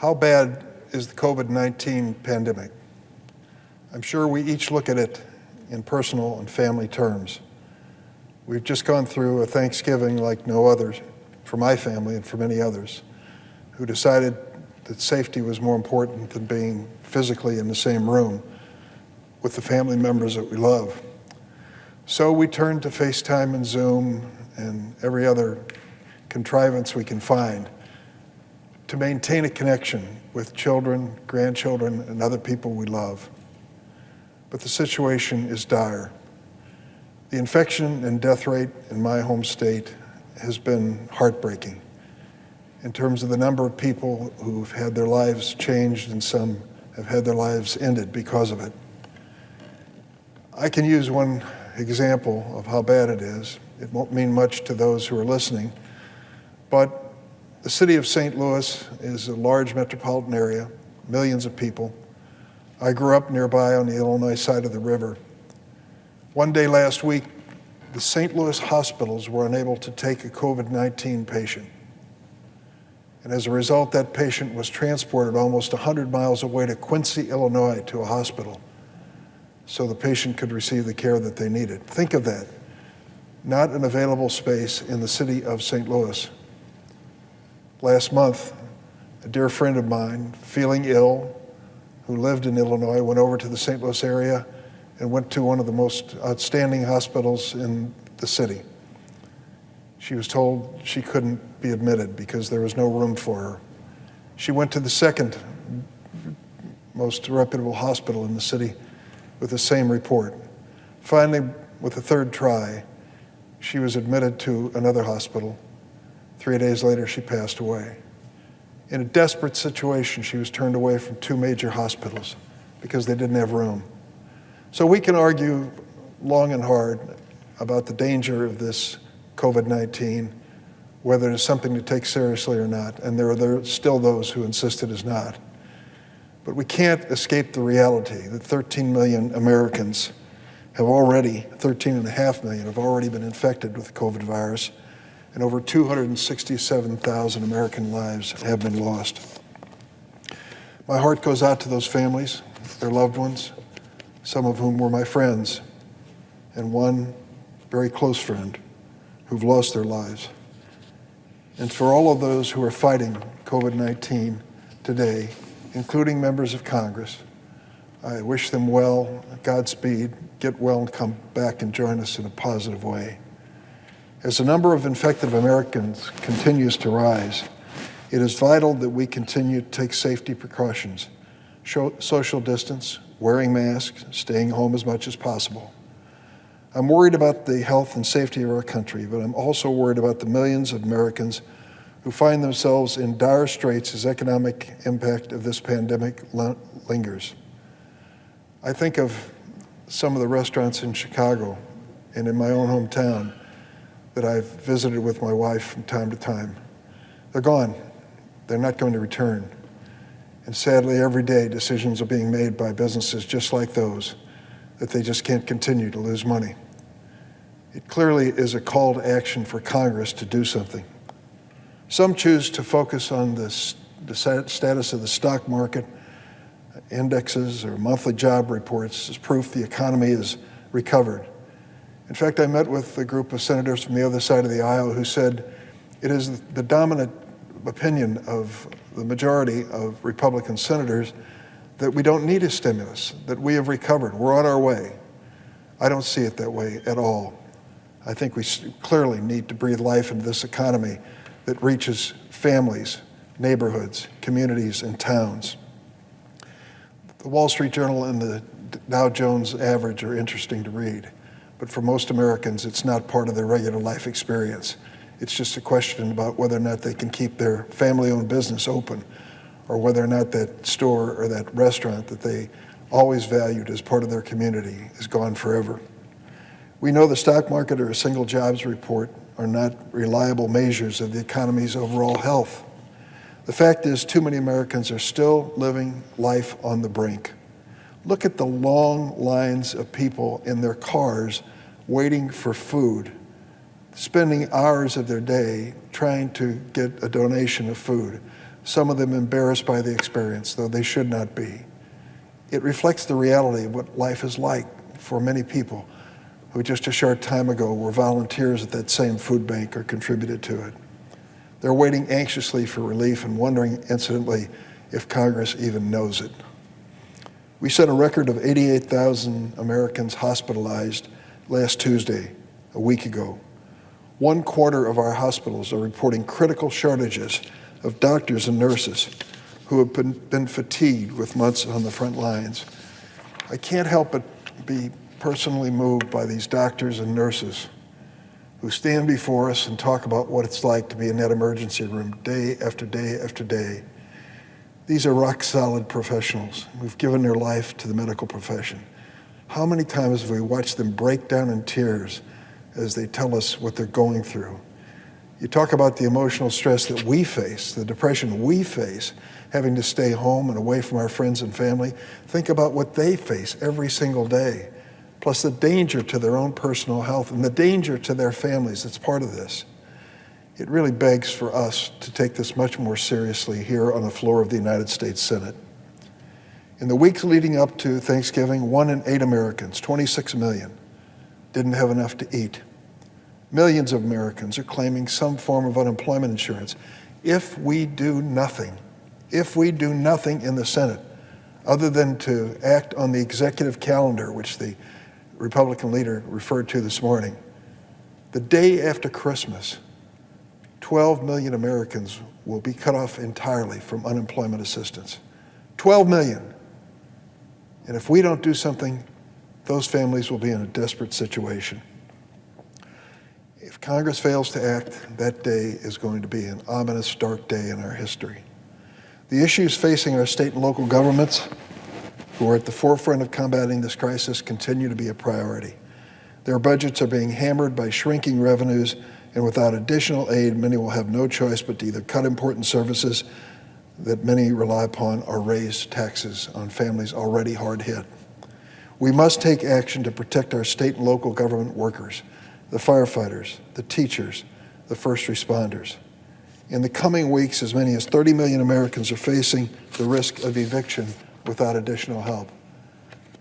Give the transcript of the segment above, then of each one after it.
How bad is the COVID-19 pandemic? I'm sure we each look at it in personal and family terms. We've just gone through a Thanksgiving like no others for my family and for many others who decided that safety was more important than being physically in the same room with the family members that we love. So we turned to FaceTime and Zoom and every other contrivance we can find to maintain a connection with children, grandchildren, and other people we love. But the situation is dire. The infection and death rate in my home state has been heartbreaking in terms of the number of people who've had their lives changed and some have had their lives ended because of it. I can use one example of how bad it is. It won't mean much to those who are listening, but the city of St. Louis is a large metropolitan area, millions of people. I grew up nearby on the Illinois side of the river. One day last week, the St. Louis hospitals were unable to take a COVID-19 patient. And as a result, that patient was transported almost 100 miles away to Quincy, Illinois, to a hospital so the patient could receive the care that they needed. Think of that. Not an available space in the city of St. Louis. Last month, a dear friend of mine, feeling ill, who lived in Illinois, went over to the St. Louis area and went to one of the most outstanding hospitals in the city. She was told she couldn't be admitted because there was no room for her. She went to the second most reputable hospital in the city with the same report. Finally, with the third try, she was admitted to another hospital. 3 days later, she passed away. In a desperate situation, she was turned away from 2 major hospitals because they didn't have room. So we can argue long and hard about the danger of this COVID-19, whether it is something to take seriously or not, and there are still those who insist it is not. But we can't escape the reality that 13 million Americans have already, 13.5 million have already been infected with the COVID virus, and over 267,000 American lives have been lost. My heart goes out to those families, their loved ones, some of whom were my friends, and one very close friend who've lost their lives. And for all of those who are fighting COVID-19 today, including members of Congress, I wish them well, Godspeed, get well and come back and join us in a positive way. As the number of infected Americans continues to rise, it is vital that we continue to take safety precautions, social distance, wearing masks, staying home as much as possible. I'm worried about the health and safety of our country, but I'm also worried about the millions of Americans who find themselves in dire straits as economic impact of this pandemic lingers. I think of some of the restaurants in Chicago and in my own hometown that I've visited with my wife from time to time. They're gone. They're not going to return. And sadly, every day decisions are being made by businesses just like those that they just can't continue to lose money. It clearly is a call to action for Congress to do something. Some choose to focus on the status of the stock market, indexes, or monthly job reports as proof the economy is recovered. In fact, I met with a group of senators from the other side of the aisle who said it is the dominant opinion of the majority of Republican senators that we don't need a stimulus, that we have recovered, we're on our way. I don't see it that way at all. I think we clearly need to breathe life into this economy that reaches families, neighborhoods, communities, and towns. The Wall Street Journal and the Dow Jones Average are interesting to read, but for most Americans, it's not part of their regular life experience. It's just a question about whether or not they can keep their family-owned business open, or whether or not that store or that restaurant that they always valued as part of their community is gone forever. We know the stock market or a single jobs report are not reliable measures of the economy's overall health. The fact is, too many Americans are still living life on the brink. Look at the long lines of people in their cars waiting for food, spending hours of their day trying to get a donation of food. some of them embarrassed by the experience, though they should not be. It reflects the reality of what life is like for many people who just a short time ago were volunteers at that same food bank or contributed to it. They're waiting anxiously for relief and wondering, incidentally, if Congress even knows it. We set a record of 88,000 Americans hospitalized last Tuesday, a week ago. 1/4 of our hospitals are reporting critical shortages of doctors and nurses who have been fatigued with months on the front lines. I can't help but be personally moved by these doctors and nurses who stand before us and talk about what it's like to be in that emergency room day after day after day. These are rock-solid professionals who've given their life to the medical profession. How many times have we watched them break down in tears as they tell us what they're going through? You talk about the emotional stress that we face, the depression we face, having to stay home and away from our friends and family. Think about what they face every single day, plus the danger to their own personal health and the danger to their families that's part of this. It really begs for us to take this much more seriously here on the floor of the United States Senate. In the weeks leading up to Thanksgiving, 1 in 8 Americans, 26 million, didn't have enough to eat. Millions of Americans are claiming some form of unemployment insurance. If we do nothing in the Senate, other than to act on the executive calendar, which the Republican leader referred to this morning, the day after Christmas, 12 million Americans will be cut off entirely from unemployment assistance. 12 million. And if we don't do something, those families will be in a desperate situation. If Congress fails to act, that day is going to be an ominous, dark day in our history. The issues facing our state and local governments, who are at the forefront of combating this crisis, continue to be a priority. Their budgets are being hammered by shrinking revenues, and without additional aid, many will have no choice but to either cut important services that many rely upon or raise taxes on families already hard hit. We must take action to protect our state and local government workers, the firefighters, the teachers, the first responders. In the coming weeks, as many as 30 million Americans are facing the risk of eviction without additional help.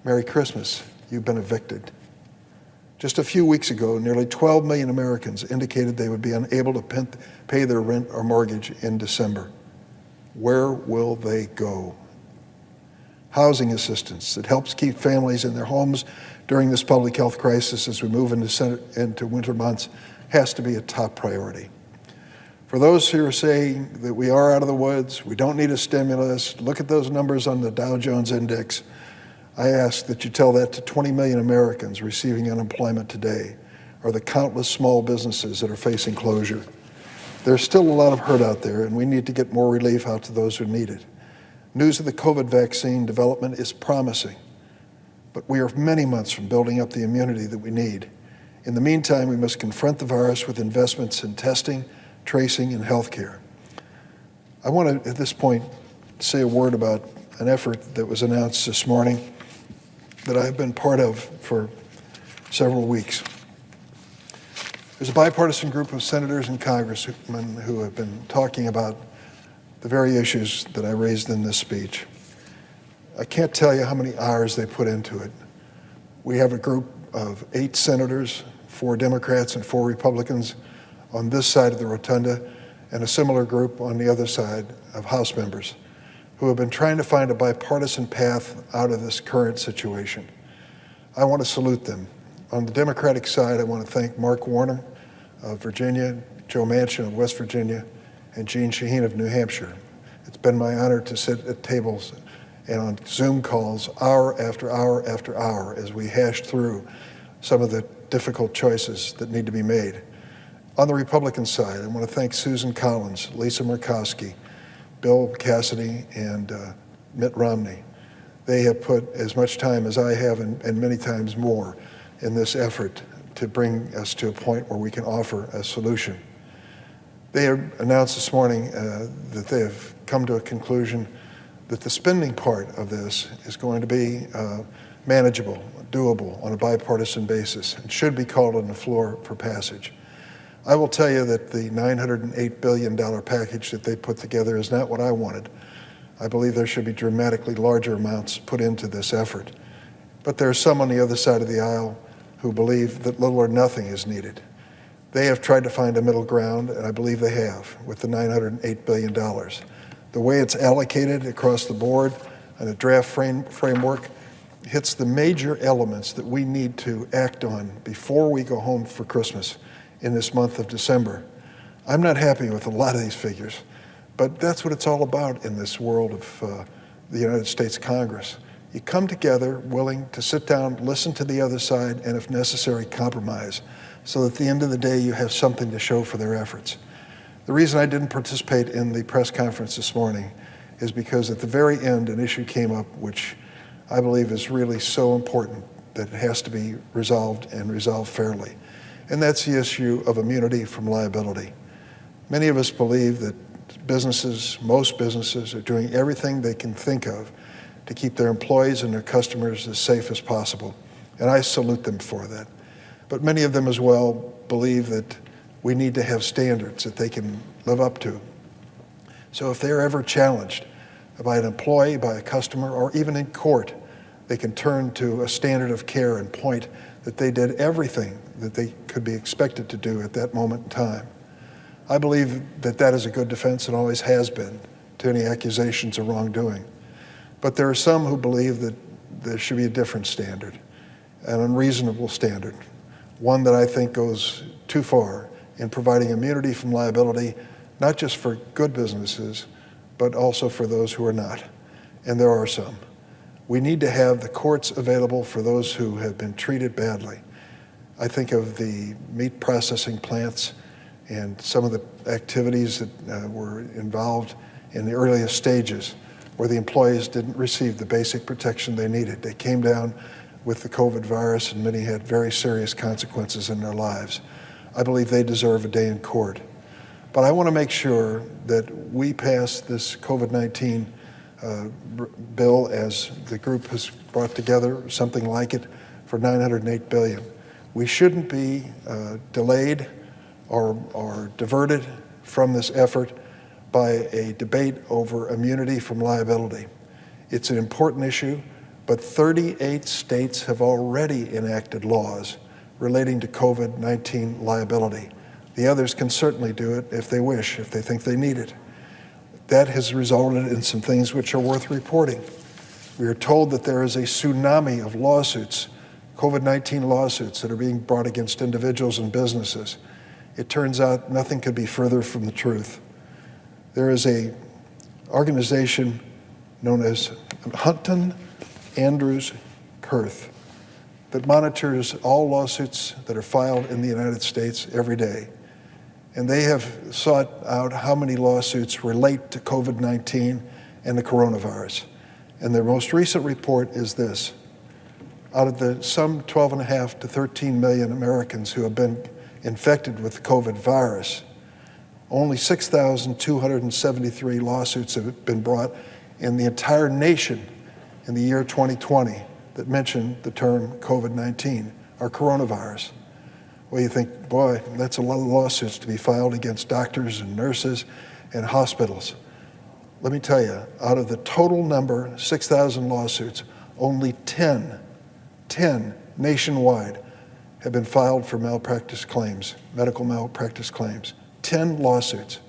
Merry Christmas, you've been evicted. Just a few weeks ago, nearly 12 million Americans indicated they would be unable to pay their rent or mortgage in December. Where will they go? Housing assistance that helps keep families in their homes during this public health crisis as we move into winter months has to be a top priority. For those who are saying that we are out of the woods, we don't need a stimulus, look at those numbers on the Dow Jones Index, I ask that you tell that to 20 million Americans receiving unemployment today, or the countless small businesses that are facing closure. There's still a lot of hurt out there, and we need to get more relief out to those who need it. News of the COVID vaccine development is promising, but we are many months from building up the immunity that we need. In the meantime, we must confront the virus with investments in testing, tracing, and healthcare. I want to, at this point, say a word about an effort that was announced this morning that I've been part of for several weeks. There's a bipartisan group of senators and congressmen who have been talking about the very issues that I raised in this speech. I can't tell you how many hours they put into it. We have a group of 8 senators, 4 Democrats and 4 Republicans on this side of the rotunda, and a similar group on the other side of House members who have been trying to find a bipartisan path out of this current situation. I want to salute them. On the Democratic side, I want to thank Mark Warner of Virginia, Joe Manchin of West Virginia, and Jeanne Shaheen of New Hampshire. It's been my honor to sit at tables and on Zoom calls hour after hour after hour as we hash through some of the difficult choices that need to be made. On the Republican side, I want to thank Susan Collins, Lisa Murkowski, Bill Cassidy, and Mitt Romney. They have put as much time as I have and many times more in this effort to bring us to a point where we can offer a solution. They have announced this morning that they have come to a conclusion that the spending part of this is going to be manageable, doable on a bipartisan basis, and should be called on the floor for passage. I will tell you that the $908 billion package that they put together is not what I wanted. I believe there should be dramatically larger amounts put into this effort. But there are some on the other side of the aisle who believe that little or nothing is needed. They have tried to find a middle ground, and I believe they have, with the $908 billion. The way it's allocated across the board and the draft framework hits the major elements that we need to act on before we go home for Christmas in this month of December. I'm not happy with a lot of these figures, but that's what it's all about in this world of the United States Congress. You come together willing to sit down, listen to the other side, and if necessary, compromise, so that at the end of the day, you have something to show for their efforts. The reason I didn't participate in the press conference this morning is because at the very end, an issue came up which I believe is really so important that it has to be resolved and resolved fairly. And that's the issue of immunity from liability. Many of us believe that businesses, most businesses, are doing everything they can think of to keep their employees and their customers as safe as possible. And I salute them for that. But many of them as well believe that we need to have standards that they can live up to. So if they're ever challenged by an employee, by a customer, or even in court, they can turn to a standard of care and point that they did everything that they could be expected to do at that moment in time. I believe that that is a good defense and always has been to any accusations of wrongdoing. But there are some who believe that there should be a different standard, an unreasonable standard, one that I think goes too far in providing immunity from liability, not just for good businesses, but also for those who are not. And there are some. We need to have the courts available for those who have been treated badly. I think of the meat processing plants and some of the activities that were involved in the earliest stages where the employees didn't receive the basic protection they needed. They came down with the COVID virus and many had very serious consequences in their lives. I believe they deserve a day in court. But I want to make sure that we pass this COVID-19 bill as the group has brought together, something like it, for $908 billion. We shouldn't be delayed or diverted from this effort by a debate over immunity from liability. It's an important issue, but 38 states have already enacted laws relating to COVID-19 liability. The others can certainly do it if they wish, if they think they need it. That has resulted in some things which are worth reporting. We are told that there is a tsunami of lawsuits, COVID-19 lawsuits that are being brought against individuals and businesses. It turns out nothing could be further from the truth. There is an organization known as Hunton Andrews Kurth that monitors all lawsuits that are filed in the United States every day. And they have sought out how many lawsuits relate to COVID-19 and the coronavirus. And their most recent report is this: out of the some 12.5 to 13 million Americans who have been infected with the COVID virus, only 6,273 lawsuits have been brought in the entire nation in the year 2020 that mention the term COVID-19 or coronavirus. Well, you think, boy, that's a lot of lawsuits to be filed against doctors and nurses and hospitals. Let me tell you, out of the total number, 6,000 lawsuits, only 10 nationwide have been filed for malpractice claims, medical malpractice claims. 10 lawsuits.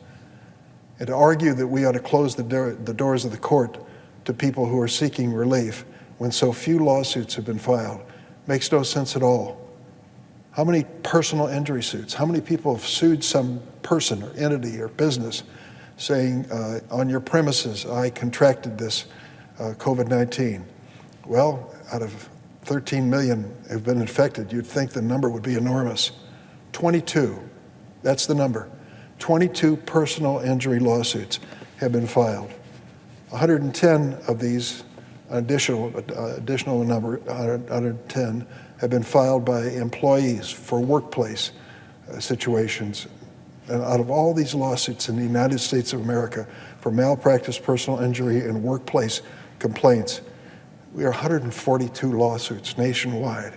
And to argue that we ought to close the doors of the court to people who are seeking relief when so few lawsuits have been filed makes no sense at all. How many personal injury suits? How many people have sued some person or entity or business saying, on your premises, I contracted this COVID-19? Well, out of 13 million have been infected, you'd think the number would be enormous. 22, that's the number. 22 personal injury lawsuits have been filed. 110 of these additional number, 110, have been filed by employees for workplace situations. And out of all these lawsuits in the United States of America for malpractice, personal injury, and workplace complaints, we are 142 lawsuits nationwide.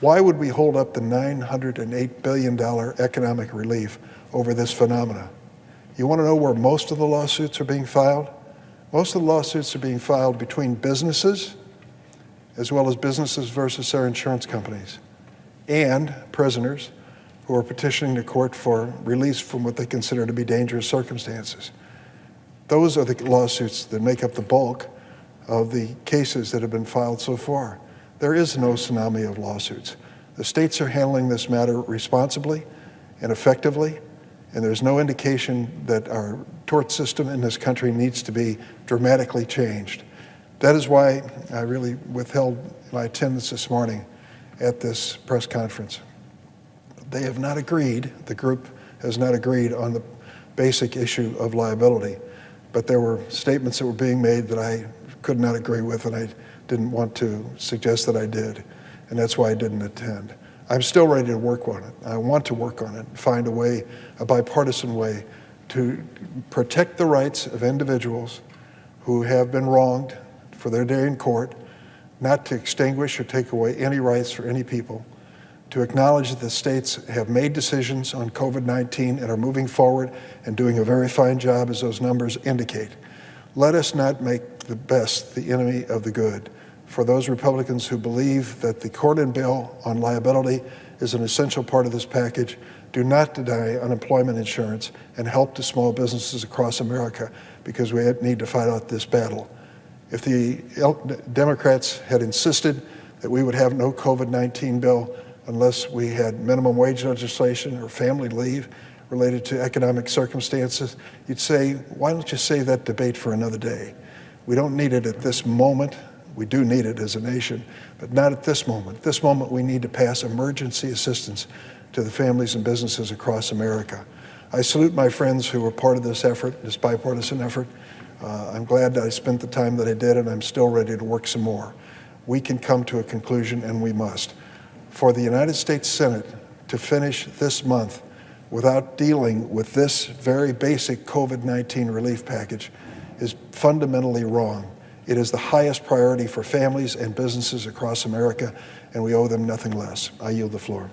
Why would we hold up the $908 billion economic relief over this phenomena? You want to know where most of the lawsuits are being filed? Most of the lawsuits are being filed between businesses, as well as businesses versus their insurance companies, and prisoners who are petitioning the court for release from what they consider to be dangerous circumstances. Those are the lawsuits that make up the bulk of the cases that have been filed so far. There is no tsunami of lawsuits. The states are handling this matter responsibly and effectively, and there's no indication that our tort system in this country needs to be dramatically changed. That is why I really withheld my attendance this morning at this press conference. They have not agreed, the group has not agreed on the basic issue of liability, but there were statements that were being made that I could not agree with, and I didn't want to suggest that I did, and that's why I didn't attend. I'm still ready to work on it. I want to work on it, find a way, a bipartisan way, to protect the rights of individuals who have been wronged for their day in court, not to extinguish or take away any rights for any people, to acknowledge that the states have made decisions on COVID-19 and are moving forward and doing a very fine job, as those numbers indicate. Let us not make the best the enemy of the good. For those Republicans who believe that the Cornyn bill on liability is an essential part of this package, do not deny unemployment insurance and help the small businesses across America, because we need to fight out this battle. If the Democrats had insisted that we would have no COVID-19 bill unless we had minimum wage legislation or family leave related to economic circumstances, you'd say, why don't you save that debate for another day? We don't need it at this moment. We do need it as a nation, but not at this moment. At this moment, we need to pass emergency assistance to the families and businesses across America. I salute my friends who were part of this effort, this bipartisan effort. I'm glad that I spent the time that I did, and I'm still ready to work some more. We can come to a conclusion, and we must. For the United States Senate to finish this month without dealing with this very basic COVID-19 relief package is fundamentally wrong. It is the highest priority for families and businesses across America, and we owe them nothing less. I yield the floor.